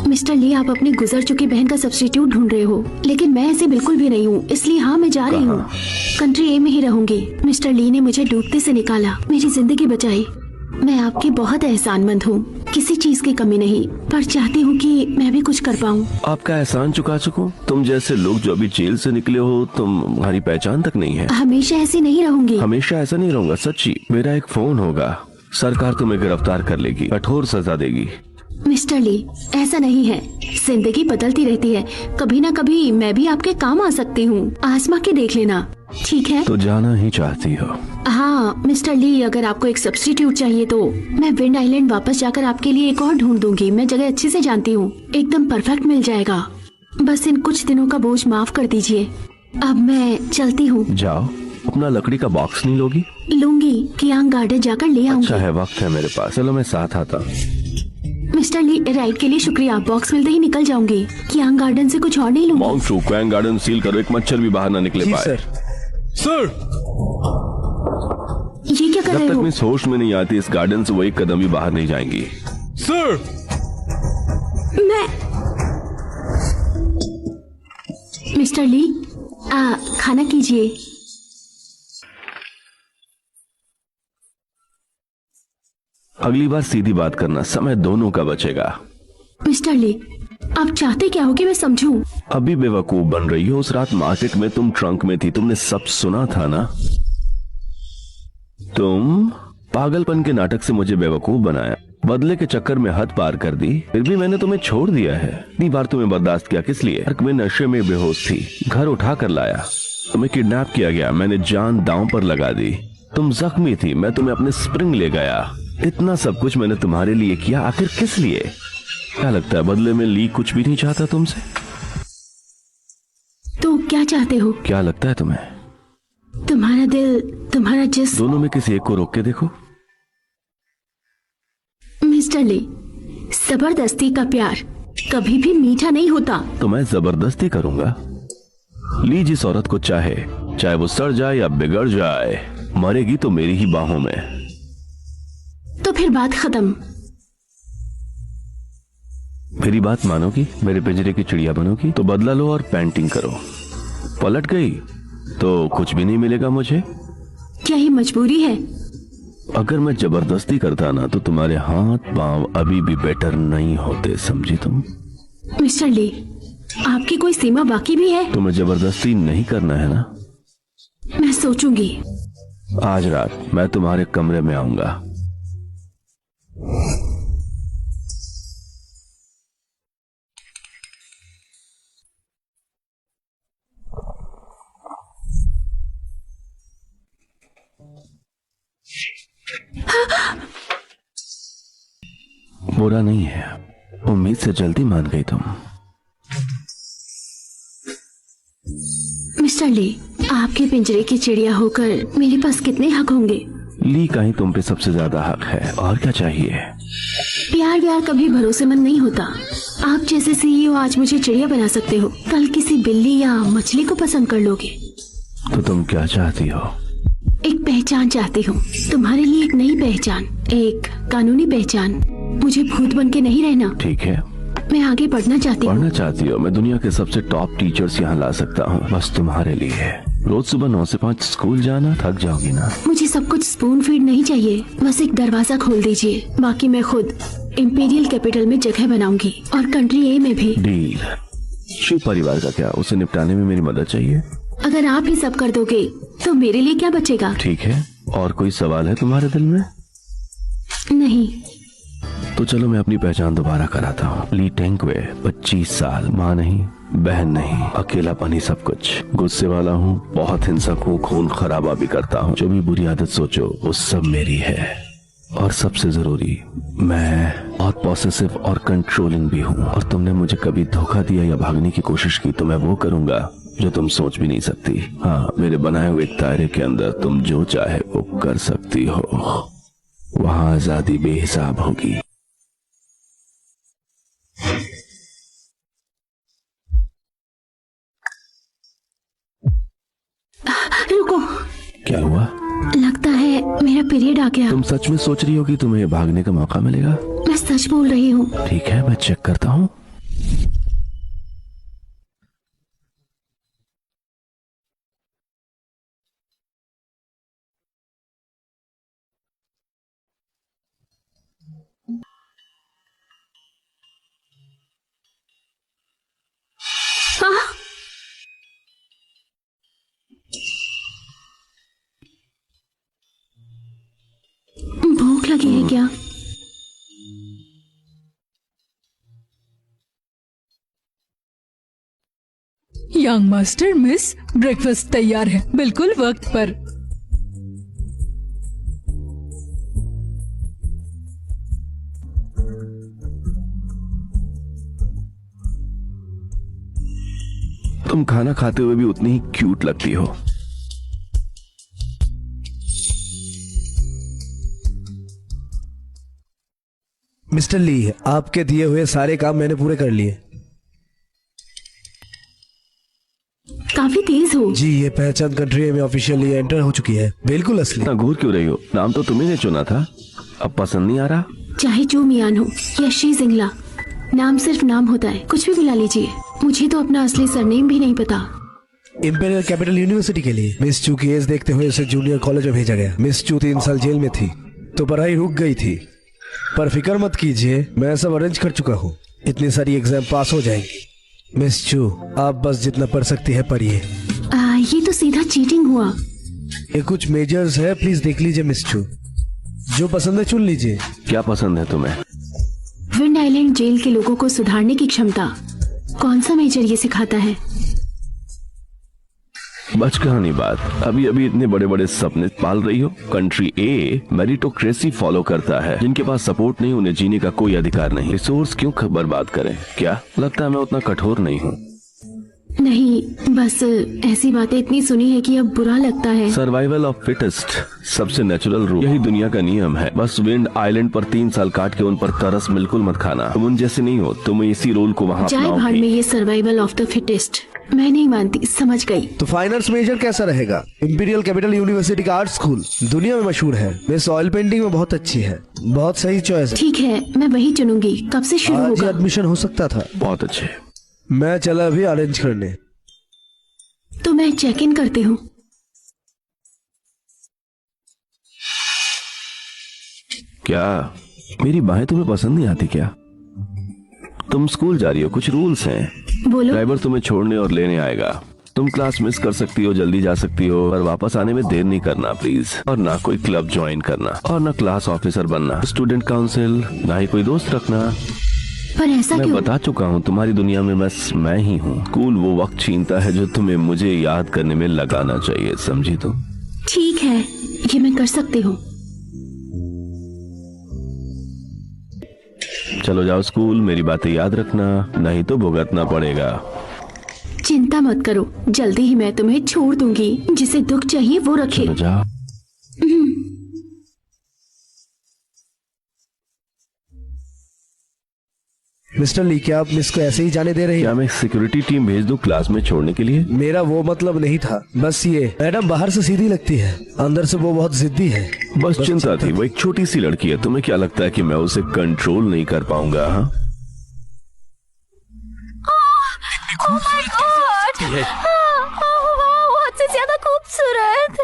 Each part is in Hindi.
मिस्टर ली, आप अपनी गुजर चुकी बहन का सब्स्टिट्यूट ढूंढ रहे हो, लेकिन मैं ऐसे बिल्कुल भी नहीं हूँ। इसलिए हाँ, मैं जा रही हूँ। कंट्री ए में ही रहूंगी। मिस्टर ली ने मुझे डूबते से निकाला, मेरी जिंदगी बचाई। मैं आपकी बहुत एहसानमंद हूँ, किसी चीज की कमी नहीं, पर चाहती हूँ कि मैं भी कुछ कर पाऊँ। आपका एहसान चुका चुकूं? तुम जैसे लोग जो अभी जेल से निकले हो, तुम्हारी पहचान तक नहीं है। हमेशा ऐसी नहीं रहूंगी। हमेशा ऐसा नहीं रहूंगा, सच्ची। मेरा एक फोन होगा, सरकार तुम्हें गिरफ्तार कर लेगी, कठोर सजा देगी। मिस्टर ली, ऐसा नहीं है। जिंदगी बदलती रहती है, कभी ना कभी मैं भी आपके काम आ सकती हूँ। आजमा के देख लेना, ठीक है? तो जाना ही चाहती हो? हाँ मिस्टर ली, अगर आपको एक सब्स्टिट्यूट चाहिए तो मैं विंड आइलैंड वापस जाकर आपके लिए एक और ढूंढ दूंगी। मैं जगह अच्छे से जानती हूँ, एकदम परफेक्ट मिल जाएगा। बस इन कुछ दिनों का बोझ माफ कर दीजिए। अब मैं चलती हूँ। जाओ। अपना लकड़ी का बॉक्स नहीं लोगी? लूंगी, कियांग गार्डन जाकर ले आऊंगी। अच्छा है, वक्त है मेरे पास। चलो मैं साथ आता हूँ। मिस्टर ली, राइड के लिए शुक्रिया। बॉक्स मिलते ही निकल जाऊंगी। कियांग गार्डन से कुछ और नहीं लूंगी। मॉन्क ट्रू, क्वांग गार्डन सील करो, एक मच्छर भी बाहर ना निकले पाए। सर, ये क्या कर जब रहे तक हो? मैं होश में नहीं आती, इस गार्डन से वो एक कदम भी बाहर नहीं जाएंगी। सर, मैं मिस्टर ली, खाना कीजिए। अगली बार सीधी बात करना, समय दोनों का बचेगा। मिस्टर ली, आप चाहते क्या हो कि मैं समझूं? अभी बेवकूफ बन रही हो। उस रात मार्केट में तुम ट्रंक में थी, तुमने सब सुना था ना? तुम पागलपन के नाटक से मुझे बेवकूफ बनाया, बदले के चक्कर में हद पार कर दी, फिर भी मैंने तुम्हें छोड़ दिया है। इतनी बार तुम्हें बर्दाश्त किया किस लिए? मैं नशे में बेहोश थी, घर उठा कर लाया, तुम्हें किडनैप किया गया, मैंने जान दांव पर लगा दी। तुम जख्मी थी, मैं तुम्हें अपने स्प्रिंग ले गया। इतना सब कुछ मैंने तुम्हारे लिए किया, आखिर किस लिए? क्या लगता है बदले में ली कुछ भी नहीं चाहता तुमसे? तो क्या चाहते हो? क्या लगता है तुम्हें? तुम्हारा दिल, तुम्हारा जिस्म। दोनों में किसी एक को रोक के देखो। मिस्टर ली, जबरदस्ती का प्यार कभी भी मीठा नहीं होता। तो मैं जबरदस्ती करूंगा? ली जिस औरत को चाहे, चाहे वो सड़ जाए या बिगड़ जाए, मरेगी तो मेरी ही बाहों में। तो फिर बात खत्म। मेरी बात मानोगी? मेरे पिंजरे की चिड़िया बनोगी? तो बदला लो और पेंटिंग करो। पलट गई तो कुछ भी नहीं मिलेगा मुझे। क्या ये मजबूरी है? अगर मैं जबरदस्ती करता ना, तो तुम्हारे हाथ पांव अभी भी बेटर नहीं होते, समझी तुम? मिस्टर ली, आपकी कोई सीमा बाकी भी है? तुम्हें जबरदस्ती नहीं करना है ना? मैं सोचूंगी। आज रात मैं तुम्हारे कमरे में आऊंगा। बुरा नहीं है, उम्मीद से जल्दी मान गई तुम। मिस्टर ली, आपके पिंजरे की चिड़िया होकर मेरे पास कितने हक होंगे? ली का ही तुम पे सबसे ज्यादा हक है, और क्या चाहिए? प्यार व्यार कभी भरोसेमंद नहीं होता। आप जैसे सीईओ आज मुझे चिड़िया बना सकते हो, कल किसी बिल्ली या मछली को पसंद कर लोगे। तो तुम क्या चाहती हो? एक पहचान चाहती हूँ, तुम्हारे लिए एक नई पहचान, एक कानूनी पहचान। मुझे भूत बन के नहीं रहना। ठीक है, मैं आगे बढ़ना चाहती हूँ। पढ़ना चाहती हो? मैं दुनिया के सबसे टॉप टीचर्स यहाँ ला सकता हूँ, बस तुम्हारे लिए। रोज सुबह 9 से 5 स्कूल जाना, थक जाओगी ना? मुझे सब कुछ स्पून फीड नहीं चाहिए, बस एक दरवाजा खोल दीजिए। बाकी मैं खुद इंपीरियल कैपिटल में जगह बनाऊंगी, और कंट्री ए में भी। डील। शिव परिवार का क्या? उसे निपटाने में मेरी मदद चाहिए। अगर आप ही सब कर दोगे तो मेरे लिए क्या बचेगा? ठीक है, और कोई सवाल है तुम्हारे दिल में? नहीं। तो चलो मैं अपनी पहचान दोबारा कराता हूँ। ली टेंगवे, 25 साल, माँ नहीं, बहन नहीं, अकेलापन ही सब कुछ। गुस्से वाला हूँ, बहुत हिंसक हूँ, खून खराबा भी करता हूँ। जो भी बुरी आदत सोचो वो सब मेरी है। और सबसे जरूरी, मैं और पॉसेसिव और कंट्रोलिंग भी हूँ। और तुमने मुझे कभी धोखा दिया या भागने की कोशिश की तो मैं वो करूंगा जो तुम सोच भी नहीं सकती। हाँ, मेरे बनाए हुए एक दायरे के अंदर तुम जो चाहे वो कर सकती हो। वहाँ आजादी बेहिसाब होगी। रुको। क्या हुआ? लगता है मेरा पीरियड आ गया। तुम सच में सोच रही हो कि तुम्हें भागने का मौका मिलेगा? मैं सच बोल रही हूँ। ठीक है, मैं चेक करता हूँ। क्या? यंग मास्टर मिस, ब्रेकफास्ट तैयार है, बिल्कुल वक्त पर। तुम खाना खाते हुए भी उतनी ही क्यूट लगती हो। मिस्टर ली, आपके दिए हुए सारे काम मैंने पूरे कर लिए। काफी तेज हो। जी, ये पहचान कंट्री में ऑफिशियली एंटर हो चुकी है, बिल्कुल असली। इतना घूर क्यों रही हो? नाम तो तुम्ही ने चुना था, अब पसंद नहीं आ रहा? चाहे जो मियान हो या शी जिंगला, नाम सिर्फ नाम होता है, कुछ भी बुला लीजिए। मुझे तो अपना असली सरनेम भी नहीं पता। इंपीरियल कैपिटल यूनिवर्सिटी के लिए मिस चू की एज देखते हुए उसे जूनियर कॉलेज में भेजा गया। मिस चू 3 साल जेल में थी तो पढ़ाई रुक गई थी, पर फिक्र मत कीजिए, मैं सब अरेंज कर चुका हूँ। इतनी सारी एग्जाम पास हो जाएंगी। मिस चू, आप बस जितना पढ़ सकती है पढ़िए। ये तो सीधा चीटिंग हुआ। ये कुछ मेजर्स है, प्लीज देख लीजिए मिस चू, जो पसंद है चुन लीजिए। क्या पसंद है तुम्हें? विंड आइलैंड जेल के लोगों को सुधारने की क्षमता। कौन सा मेजर ये सिखाता है? बच कहानी बात, अभी अभी इतने बड़े बड़े सपने पाल रही हो। कंट्री ए मेरिटोक्रेसी फॉलो करता है। जिनके पास सपोर्ट नहीं उन्हें जीने का कोई अधिकार नहीं। रिसोर्स क्यों बर्बाद करें? क्या लगता है मैं उतना कठोर नहीं हूँ? नहीं, बस ऐसी बातें इतनी सुनी है कि अब बुरा लगता है। सर्वाइवल ऑफ फिटेस्ट, सबसे नेचुरल रूल, यही दुनिया का नियम है। बस विंड आइलैंड पर 3 साल काट के उन पर तरस बिल्कुल मत खाना। तुम उन जैसे नहीं हो, तुम इसी रोल को वहाँ जाए भाड़ में ये सर्वाइवल ऑफ द फिटेस्ट, मैं नहीं मानती। समझ गई। तो फाइनर्स मेजर कैसा रहेगा? इंपीरियल कैपिटल यूनिवर्सिटी का आर्ट स्कूल दुनिया में मशहूर है। मिस ऑयल पेंटिंग में बहुत अच्छी है, बहुत सही चॉइस है। ठीक है, मैं वही चुनूंगी। कब से शुरू आज होगा? एडमिशन हो सकता था। बहुत अच्छे। मैं चला अभी अरेंज करने। तो मैं चेक इन करती हूँ। क्या मेरी बाहें तुम्हें पसंद नहीं आती क्या? तुम स्कूल जा रही हो, कुछ रूल्स हैं। बोलो। ड्राइवर तुम्हें छोड़ने और लेने आएगा। तुम क्लास मिस कर सकती हो, जल्दी जा सकती हो, पर वापस आने में देर नहीं करना प्लीज। और ना कोई क्लब ज्वाइन करना, और ना क्लास ऑफिसर बनना, स्टूडेंट काउंसिल, ना ही कोई दोस्त रखना। पर ऐसा मैं क्यों? बता चुका हूँ, तुम्हारी दुनिया में बस मैं ही हूँ। स्कूल वो वक्त छीनता है जो तुम्हें मुझे याद करने में लगाना चाहिए, समझी तुम? ठीक है, ये मैं कर सकती हूँ। चलो जाओ स्कूल, मेरी बातें याद रखना, नहीं तो भुगतना पड़ेगा। चिंता मत करो, जल्दी ही मैं तुम्हें छोड़ दूंगी। जिसे दुख चाहिए वो रखे। चलो जाओ। मिस्टर ली, क्या आप मिस को ऐसे ही जाने दे रही क्या हैं? मैं सिक्योरिटी टीम भेज दूं क्लास में छोड़ने के लिए? मेरा वो मतलब नहीं था। बस ये मैडम बाहर से सीधी लगती है, अंदर से वो बहुत जिद्दी है। बस चिंता थी, वो एक छोटी सी लड़की है। तुम्हें क्या लगता है कि मैं उसे कंट्रोल नहीं कर पाऊंगा? हाँ, बहुत से ज्यादा खूबसूरत।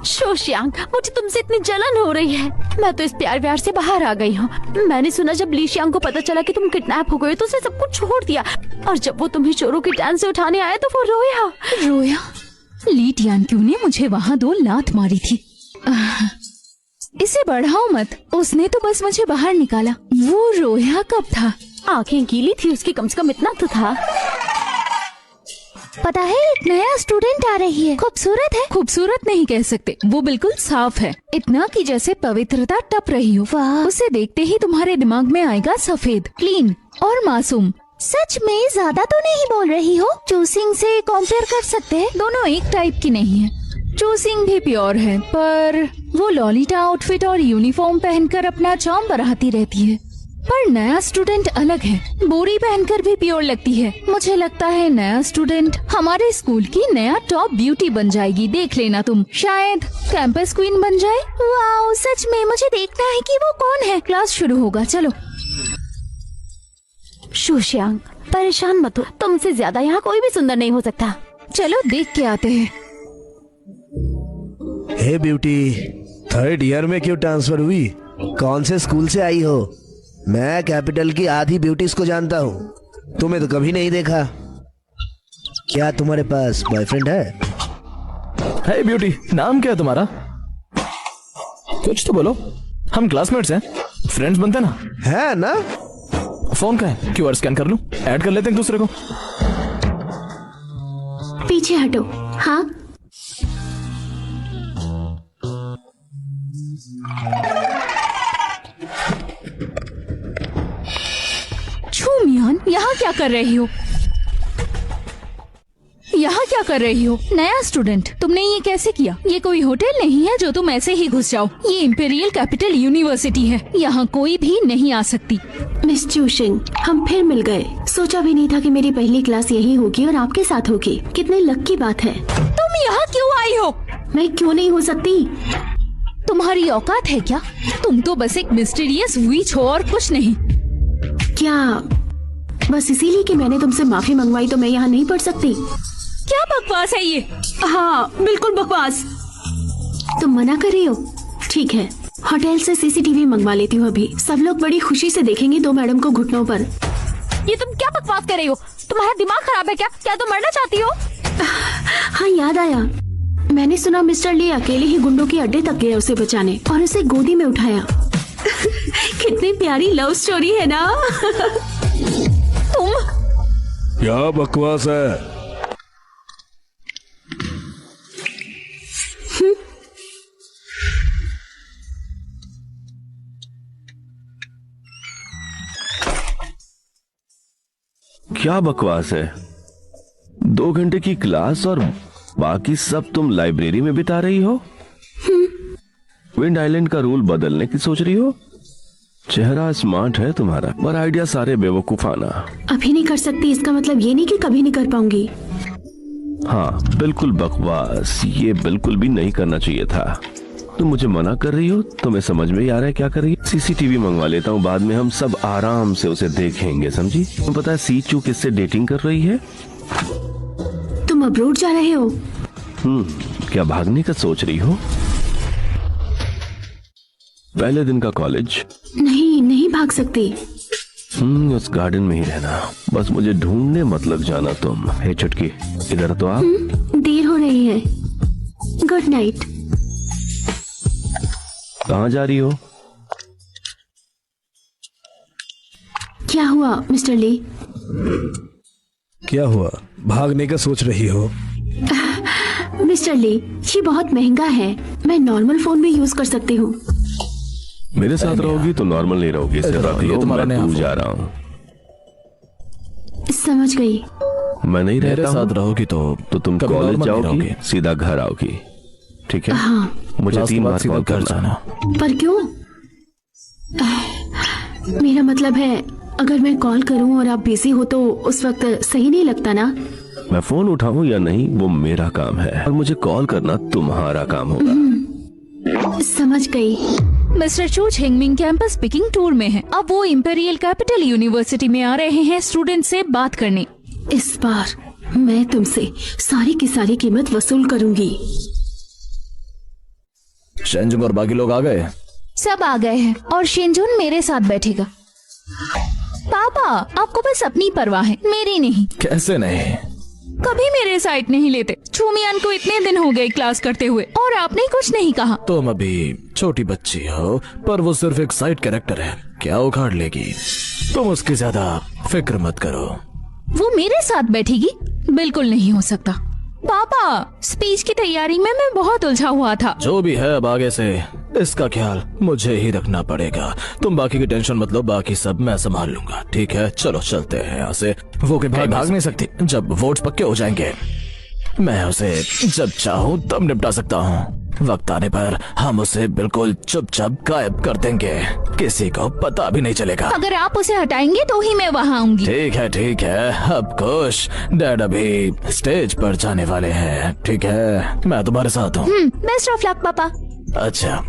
शोशियांग, मुझे तुमसे इतनी जलन हो रही है। मैं तो इस प्यार व्यार से बाहर आ गई हूँ। मैंने सुना जब ली शियांग को पता चला कि तुम किडनैप हो गए तो उसे सब कुछ छोड़ दिया, और जब वो तुम्हें चोरों की टैन से उठाने आया तो वो रोया। रोया? ली टियानक्यू ने मुझे वहाँ 2 लात मारी थी। इसे बढ़ाओ मत, उसने तो बस मुझे बाहर निकाला। वो रोया कब था? आंखें गीली थी उसकी, कम से कम इतना तो था। पता है, एक नया स्टूडेंट आ रही है। खूबसूरत है? खूबसूरत नहीं कह सकते, वो बिल्कुल साफ है, इतना कि जैसे पवित्रता टप रही हो। उसे देखते ही तुम्हारे दिमाग में आएगा सफेद, क्लीन और मासूम। सच में ज्यादा तो नहीं बोल रही हो? चूसिंग से कंपेयर कर सकते हैं, दोनों एक टाइप की नहीं है। चूसिंग भी प्योर है, पर वो लॉलीटा आउटफिट और यूनिफॉर्म पहनकर अपना चार्म बढ़ाती रहती है। पर नया स्टूडेंट अलग है, बोरी पहनकर भी प्योर लगती है। मुझे लगता है नया स्टूडेंट हमारे स्कूल की नया टॉप ब्यूटी बन जाएगी। देख लेना तुम, शायद कैंपस क्वीन बन जाए। वाओ, सच में मुझे देखना है कि वो कौन है। क्लास शुरू होगा, चलो। शोशियांग, परेशान मत हो, तुमसे ज्यादा यहाँ कोई भी सुंदर नहीं हो सकता। चलो देख के आते हैं। हे ब्यूटी, 3rd ईयर में क्यों ट्रांसफर हुई? कौन से स्कूल से आई हो? मैं कैपिटल की आधी ब्यूटीज को जानता हूँ, तुम्हें तो कभी नहीं देखा। क्या तुम्हारे पास बॉयफ्रेंड है? हे ब्यूटी, नाम क्या है तुम्हारा? कुछ तो बोलो। हम क्लासमेट्स हैं, फ्रेंड्स बनते ना। है ना? फोन का है, क्यूआर स्कैन कर लूं, ऐड कर लेते हैं एक दूसरे को। पीछे हटो। हाँ, छूमियान, यहाँ क्या कर रही हो? यहाँ क्या कर रही हो? नया स्टूडेंट, तुमने ये कैसे किया? ये कोई होटल नहीं है जो तुम ऐसे ही घुस जाओ। ये इंपीरियल कैपिटल यूनिवर्सिटी है, यहाँ कोई भी नहीं आ सकती। मिस चूशिंग, हम फिर मिल गए। सोचा भी नहीं था कि मेरी पहली क्लास यही होगी और आपके साथ होगी। कितने लक की बात है। तुम यहाँ क्यों आई हो? मैं क्यों नहीं हो सकती? तुम्हारी औकात है क्या? तुम तो बस एक मिस्टीरियस विच हो और कुछ नहीं। क्या बस इसीलिए कि मैंने तुमसे माफी मंगवाई तो मैं यहाँ नहीं पढ़ सकती? क्या बकवास है ये? हाँ, बिल्कुल बकवास। तुम मना कर रही हो? ठीक है, होटल से सीसीटीवी मंगवा लेती हूँ अभी। सब लोग बड़ी खुशी से देखेंगे दो मैडम को घुटनों पर। ये तुम क्या बकवास कर रही हो? तुम्हारा दिमाग खराब है क्या? क्या तुम मरना चाहती हो? हाँ, याद आया। मैंने सुना मिस्टर ली अकेले ही गुंडों के अड्डे तक गए उसे बचाने और उसे गोदी में उठाया। कितनी प्यारी लव स्टोरी है ना? तुम क्या बकवास है? क्या बकवास है? 2 घंटे की क्लास और बाकी सब तुम लाइब्रेरी में बिता रही हो? विंड आइलैंड का रूल बदलने की सोच रही हो? चेहरा स्मार्ट है तुम्हारा, पर आइडिया सारे बेवकूफाना। अभी नहीं कर सकती इसका मतलब ये नहीं कि कभी नहीं कर पाऊंगी। हाँ, बिल्कुल बकवास। ये बिल्कुल भी नहीं करना चाहिए था। तुम मुझे मना कर रही हो? तुम्हें समझ में ही आ रहा है क्या कर रही है? सीसीटीवी मंगवा लेता हूँ, बाद में हम सब आराम से उसे देखेंगे, समझी? तुम्हें पता है सीचू किससे डेटिंग कर रही है? तुम अब्रोड जा रहे हो? क्या भागने का सोच रही हो? पहले दिन का कॉलेज। नहीं भाग सकती। उस गार्डन में ही रहना। बस मुझे ढूंढने मत लग जाना तुम। हे चुटकी, इधर तो आप। देर हो रही है। Good night. कहाँ जा रही हो? क्या हुआ मिस्टर ली? क्या हुआ? भागने का सोच रही हो? मिस्टर ली, ये बहुत महंगा है। मैं नॉर्मल फोन भी यूज कर सकती हूँ। मेरे साथ रहोगी तो नॉर्मल नहीं रहोगी। इससे बात ये तुम्हारा मैं दूर जा रहा हूँ। समझ गई। मैं नहीं मेरे रहता साथ रहोगी तो तुम कभी कॉलेज normal नहीं जाओगी, रहोगी। सीधा घर आओगी, ठीक है? हाँ, मुझे क्लास के 3 बाद बार सीधा कॉल घर करना। जाना। पर क्यों? मेरा मतलब है अगर मैं कॉल करूं और आप बिजी हो तो उस वक्त सही नहीं लगता ना? मैं फोन उठाऊं या नहीं वो मेरा काम है और मुझे कॉल करना तुम्हारा काम होगा। समझ गई। मिस्टर चू छिंगमिंग कैंपस पिकिंग टूर में है। अब वो इंपीरियल कैपिटल यूनिवर्सिटी में आ रहे हैं स्टूडेंट से बात करने। इस बार मैं तुमसे सारी की सारी कीमत वसूल करूंगी। शेंजुंग और बाकी लोग आ गए? सब आ गए हैं और शिंजुन मेरे साथ बैठेगा। पापा, आपको बस अपनी परवाह है, मेरी नहीं। कैसे नहीं? कभी मेरे साइड नहीं लेते। छूमियान को इतने दिन हो गए क्लास करते हुए और आपने कुछ नहीं कहा। तुम अभी छोटी बच्ची हो, पर वो सिर्फ एक साइड कैरेक्टर है, क्या उखाड़ लेगी? तुम उसकी ज्यादा फिक्र मत करो। वो मेरे साथ बैठेगी? बिल्कुल नहीं हो सकता। पापा, स्पीच की तैयारी में मैं बहुत उलझा हुआ था। जो भी है अब आगे से इसका ख्याल मुझे ही रखना पड़ेगा। तुम बाकी की टेंशन मत लो, बाकी सब मैं संभाल लूंगा, ठीक है? चलो चलते हैं यहाँ से। वो के भाग नहीं सकती। जब वोट्स पक्के हो जाएंगे मैं उसे जब चाहूँ तब निपटा सकता हूँ। वक्त आने पर हम उसे बिल्कुल चुपचाप गायब कर देंगे, किसी को पता भी नहीं चलेगा। अगर आप उसे हटाएंगे तो ही मैं वहाँ आऊंगी। ठीक है, अब खुश। डैड अभी स्टेज पर जाने वाले हैं, ठीक है? मैं तुम्हारे साथ हूँ। बेस्ट ऑफ लक पापा। अच्छा,